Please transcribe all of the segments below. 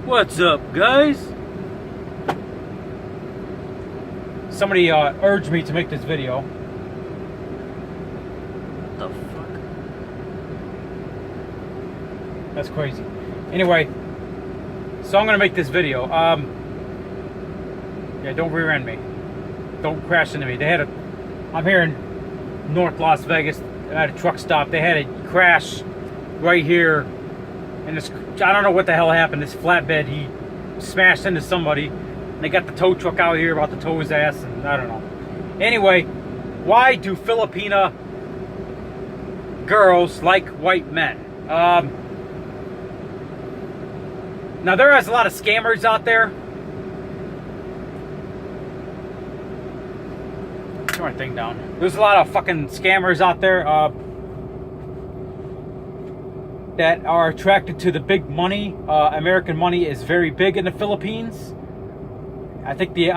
What's up, guys? Somebody urged me to make this video. The fuck? That's crazy. Anyway, so I'm gonna make this video. Yeah, don't rear end me. Don't crash into me. I'm here in North Las Vegas at a truck stop. They had a crash right here, and this, I don't know what the hell happened. This flatbed, he smashed into somebody. They got the tow truck out here about to tow his ass, and I don't know. Anyway, why do Filipina girls like white men? Now there is a lot of scammers out there. Turn my thing down. There's a lot of fucking scammers out there that are attracted to the big money. American money is very big in the Philippines. I think the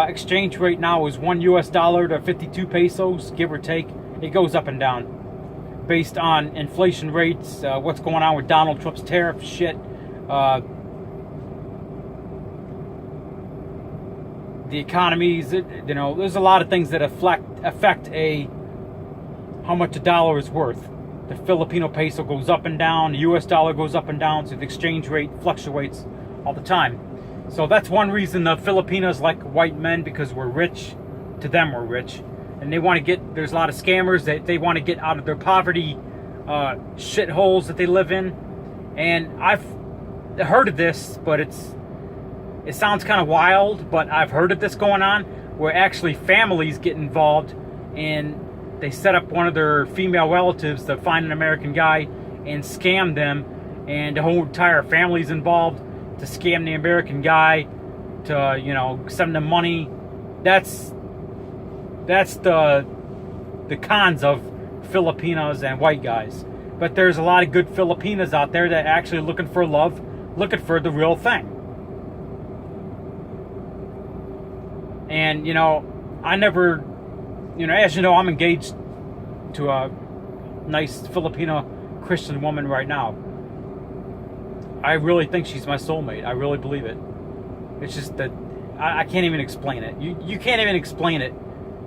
exchange rate now is $1 to 52 pesos, give or take. It goes up and down based on inflation rates, what's going on with Donald Trump's tariff shit, the economies. You know, there's a lot of things that affect how much a dollar is worth. The Filipino peso goes up and down. The U.S. dollar goes up and down, so the exchange rate fluctuates all the time. So that's one reason the Filipinos like white men, because we're rich. To them, we're rich, and they want to get. There's a lot of scammers that they want to get out of their poverty shitholes that they live in. And I've heard of this, but it sounds kind of wild. But I've heard of this going on, where actually families get involved, and they set up one of their female relatives to find an American guy and scam them, and the whole entire family's involved to scam the American guy, to, you know, send them money. That's the cons of Filipinos and white guys. But there's a lot of good Filipinas out there that are actually looking for love, looking for the real thing. And, you know, I never, you know, as you know, I'm engaged to a nice Filipino Christian woman right now. I really think she's my soulmate. I really believe it. It's just that I can't even explain it. You can't even explain it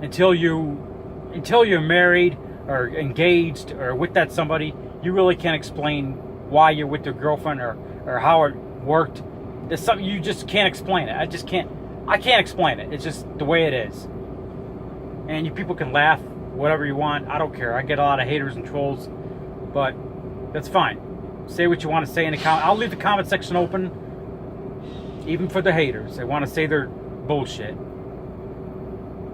until you're married or engaged or with that somebody. You really can't explain why you're with your girlfriend or how it worked. There's something you just can't explain it. I can't explain it. It's just the way it is. And you people can laugh whatever you want. I don't care. I get a lot of haters and trolls, but that's fine. Say what you want to say in the comment. I'll leave the comment section open, even for the haters. They want to say their bullshit.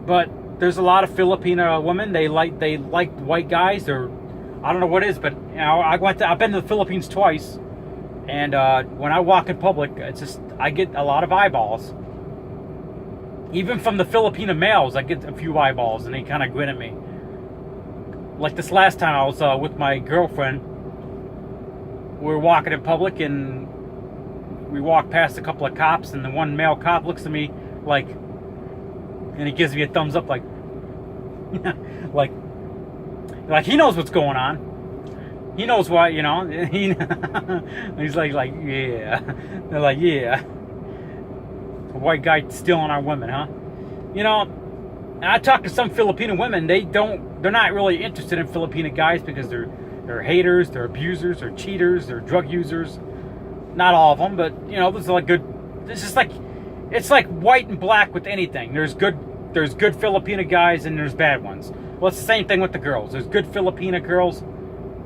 But there's a lot of Filipino women. They like white guys, or I don't know what it is, but you know, I've been to the Philippines twice, and when I walk in public, it's just I get a lot of eyeballs. Even from the Filipino males, I get a few eyeballs, and they kind of grin at me. Like this last time, I was with my girlfriend. We were walking in public, and we walked past a couple of cops, and the one male cop looks at me like, and he gives me a thumbs up, like like he knows what's going on. He knows what, you know. He's like yeah. They're like, yeah, a white guy stealing our women, huh? You know, and I talk to some Filipino women. They're not really interested in Filipino guys because they're haters, they're abusers, they're cheaters, they're drug users. Not all of them, but you know, there's like good. It's just like, it's like white and black with anything. There's good Filipina guys and there's bad ones. Well, it's the same thing with the girls. There's good Filipina girls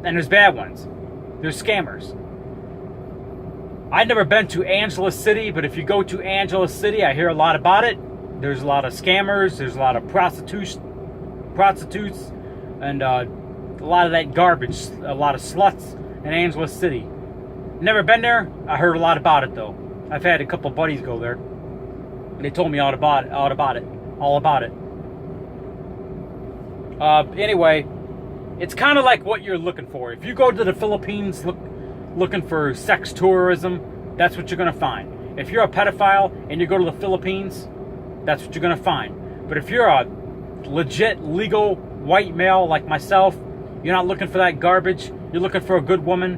and there's bad ones. There's scammers. I've never been to Angeles City, but if you go to Angeles City, I hear a lot about it. There's a lot of scammers. There's a lot of prostitutes, and a lot of that garbage. A lot of sluts in Angeles City. Never been there. I heard a lot about it though. I've had a couple buddies go there. They told me all about it. Anyway, it's kind of like what you're looking for. If you go to the Philippines looking for sex tourism, that's what you're going to find. If you're a pedophile and you go to the Philippines, that's what you're going to find. But if you're a legit, legal white male like myself, you're not looking for that garbage. You're looking for a good woman.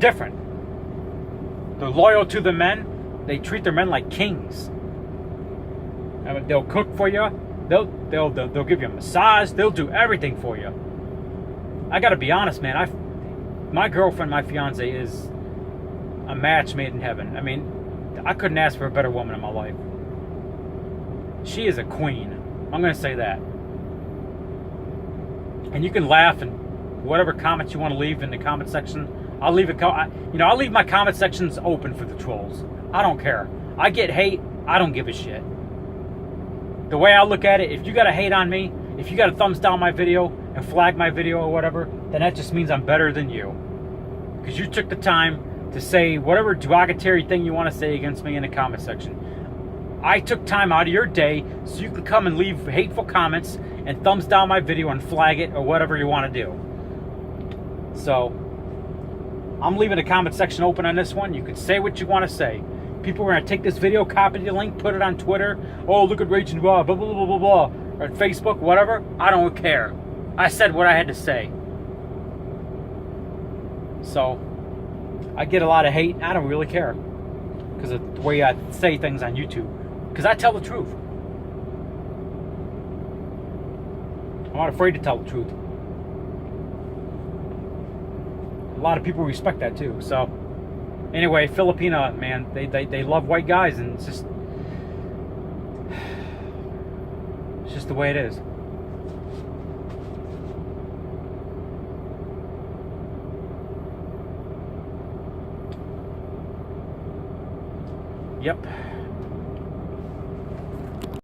different. They're loyal to the men. They treat their men like kings. I mean, they'll cook for you. They'll give you a massage. They'll do everything for you. I gotta be honest, man. My girlfriend, my fiance, is a match made in heaven. I mean, I couldn't ask for a better woman in my life. She is a queen. I'm gonna say that. And you can laugh and whatever comments you want to leave in the comment section. I'll leave I'll leave my comment sections open for the trolls. I don't care. I get hate. I don't give a shit. The way I look at it, if you got to hate on me, if you got to thumbs down my video and flag my video or whatever, then that just means I'm better than you. Because you took the time to say whatever derogatory thing you want to say against me in the comment section. I took time out of your day so you can come and leave hateful comments and thumbs down my video and flag it or whatever you want to do. So, I'm leaving the comment section open on this one. You can say what you want to say. People are going to take this video, copy the link, put it on Twitter. Oh, look at Raging Raw, blah, blah, blah, blah, blah. Or at Facebook, whatever. I don't care. I said what I had to say. So, I get a lot of hate. I don't really care. Because of the way I say things on YouTube. Because I tell the truth. I'm not afraid to tell the truth. A lot of people respect that too. So, anyway, Filipina, man, they love white guys, and it's just the way it is. Yep.